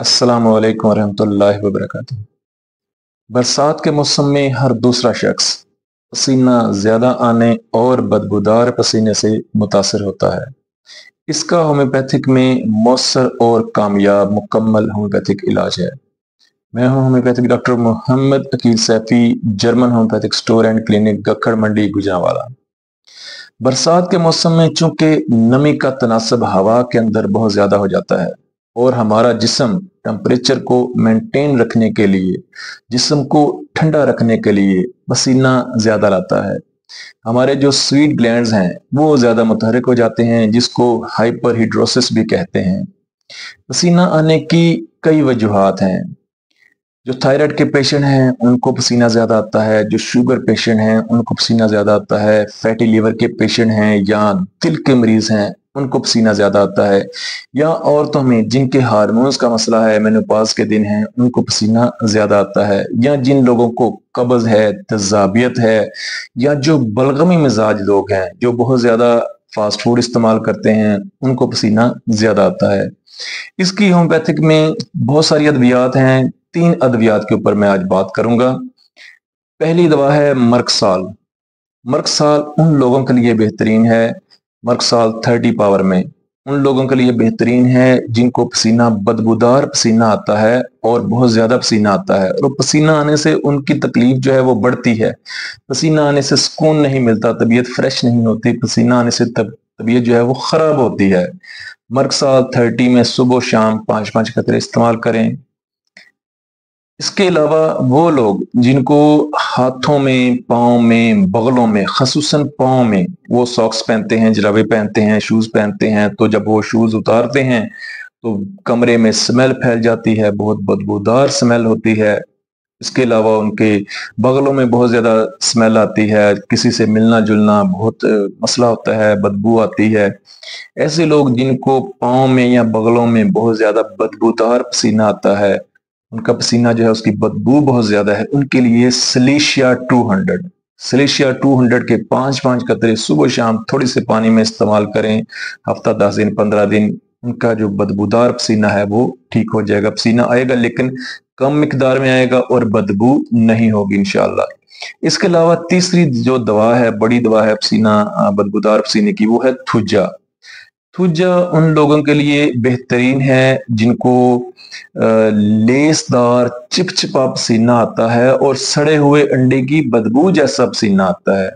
अस्सलामु अलैकुम वरहमतुल्लाहि वबरकातुहू। बरसात के मौसम में हर दूसरा शख्स पसीना ज्यादा आने और बदबूदार पसीने से मुतासर होता है। इसका होम्योपैथिक में मौसर और कामयाब मुकम्मल होम्योपैथिक इलाज है। मैं हूं homeopathic doctor Mohammad Aqeel Saifi, German homeopathic store and clinic, Gakhar Mandi, Gujranwala. बरसात के मौसम में चूंकि नमी का तनासब हवा के अंदर बहुत ज्यादा हो जाता है और हमारा जिस्म टेम्परेचर को मेंटेन रखने के लिए, जिस्म को ठंडा रखने के लिए पसीना ज्यादा लाता है। हमारे जो स्वीट ग्लैंड्स हैं वो ज्यादा मुतहरिक हो जाते हैं, जिसको हाइपरहिड्रोसिस भी कहते हैं। पसीना आने की कई वजूहात हैं। जो थायराइड के पेशेंट हैं उनको पसीना ज्यादा आता है, जो शुगर पेशेंट हैं उनको पसीना ज्यादा आता है, फैटी लीवर के पेशेंट हैं या दिल के मरीज हैं उनको पसीना ज्यादा आता है, या औरतों में जिनके हार्मोन्स का मसला है, मेनोपॉज के दिन हैं, उनको पसीना ज्यादा आता है, या जिन लोगों को कब्ज है, तजाबियत है, या जो बलगमी मिजाज लोग हैं जो बहुत ज्यादा फास्ट फूड इस्तेमाल करते हैं उनको पसीना ज्यादा आता है। इसकी होम्योपैथिक में बहुत सारी अद्वियात हैं। 3 अद्वियात के ऊपर मैं आज बात करूंगा। पहली दवा है मर्कसाल। मर्कसाल उन लोगों के लिए बेहतरीन है, मर्कसाल 30 पावर में उन लोगों के लिए बेहतरीन है जिनको पसीना, बदबूदार पसीना आता है और बहुत ज्यादा पसीना आता है, और पसीना आने से उनकी तकलीफ जो है वो बढ़ती है। पसीना आने से सुकून नहीं मिलता, तबीयत फ्रेश नहीं होती, पसीना आने से तबीयत जो है वो खराब होती है। मर्कसाल 30 में सुबह शाम 5-5 कतरे इस्तेमाल करें। इसके अलावा वो लोग जिनको हाथों में, पाँव में, बगलों में, खसूसन पाँव में वो सॉक्स पहनते हैं, जुराबे पहनते हैं, शूज पहनते हैं, तो जब वो शूज उतारते हैं तो कमरे में स्मेल फैल जाती है, बहुत बदबूदार स्मेल होती है। इसके अलावा उनके बगलों में बहुत ज्यादा स्मेल आती है, किसी से मिलना जुलना बहुत मसला होता है, बदबू आती है। ऐसे लोग जिनको पाँव में या बगलों में बहुत ज्यादा बदबूदार पसीना आता है, उनका पसीना जो है उसकी बदबू बहुत ज्यादा है, उनके लिए सिलिशिया 200, सिलिशिया 200 के 5-5 कतरे सुबह शाम थोड़ी से पानी में इस्तेमाल करें। हफ्ता 10 दिन, 15 दिन, उनका जो बदबूदार पसीना है वो ठीक हो जाएगा। पसीना आएगा लेकिन कम मिकदार में आएगा और बदबू नहीं होगी इंशाअल्लाह। इसके अलावा तीसरी जो दवा है, बड़ी दवा है पसीना, बदबूदार पसीने की, वो है थुजा। थुजा उन लोगों के लिए बेहतरीन है जिनको लेसदार चिपचिपा पसीना आता है और सड़े हुए अंडे की बदबू जैसा पसीना आता है,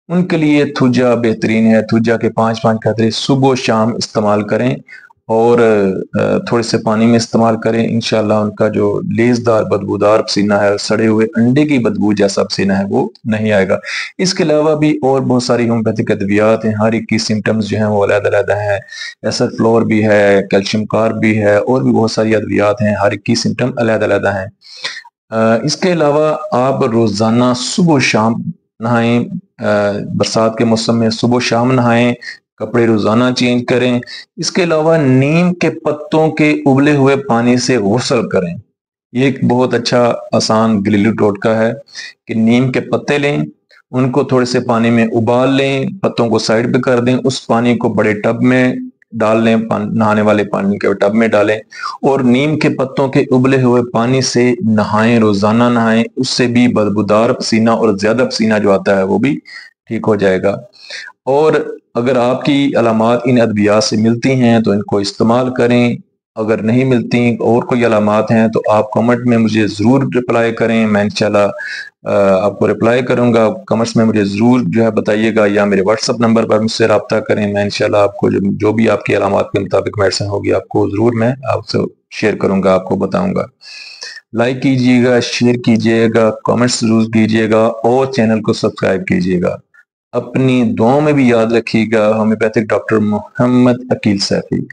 उनके लिए थुजा बेहतरीन है। थुजा के 5-5 कतरे सुबह शाम इस्तेमाल करें और थोड़े से पानी में इस्तेमाल करें, इंशाल्लाह उनका जो लेसदार बदबूदार पसीना है, सड़े हुए अंडे की बदबू जैसा पसीना है वो नहीं आएगा। इसके अलावा भी और बहुत सारी होम्योपैथिक अद्वियात हैं, हर एक की सिम्टम्स जो हैं वो अलग-अलग हैं। एसर फ्लोर भी है, कैल्शियम कार्ब भी है, और भी बहुत सारी अद्वियात हैं, हर एक की सिम्टम अलग-अलग हैं। इसके अलावा आप रोजाना सुबह शाम नहाएं, बरसात के मौसम में सुबह शाम नहाएं, कपड़े रोजाना चेंज करें। इसके अलावा नीम के पत्तों के उबले हुए पानी से गुस्ल करें। ये एक बहुत अच्छा आसान घरेलू टोटका है कि नीम के पत्ते लें, उनको थोड़े से पानी में उबाल लें, पत्तों को साइड पे कर दें, उस पानी को बड़े टब में डाल लें, नहाने वाले पानी के टब में डालें और नीम के पत्तों के उबले हुए पानी से नहाएं, रोजाना नहाएं। उससे भी बदबूदार पसीना और ज्यादा पसीना जो आता है वो भी ठीक हो जाएगा। और अगर आपकी अलामात इन अद्वियात से मिलती हैं तो इनको इस्तेमाल करें। अगर नहीं मिलती और कोई अलामात हैं तो आप कमेंट में मुझे ज़रूर रिप्लाई करें, मैं इंशाल्लाह आपको रिप्लाई करूंगा। कमेंट्स में मुझे ज़रूर जो है बताइएगा, या मेरे व्हाट्सअप नंबर पर मुझसे रब्ता करें। मैं इंशाल्लाह आपको जो भी आपकी अलामात के मुताबिक मेडिसिन होगी आपको ज़रूर मैं आपसे शेयर करूंगा, आपको बताऊंगा। लाइक कीजिएगा, शेयर कीजिएगा, कमेंट्स ज़रूर कीजिएगा और चैनल को सब्सक्राइब कीजिएगा। अपनी दुआओं में भी याद रखिएगा। Homeopathic doctor Mohammad Aqeel Saifi.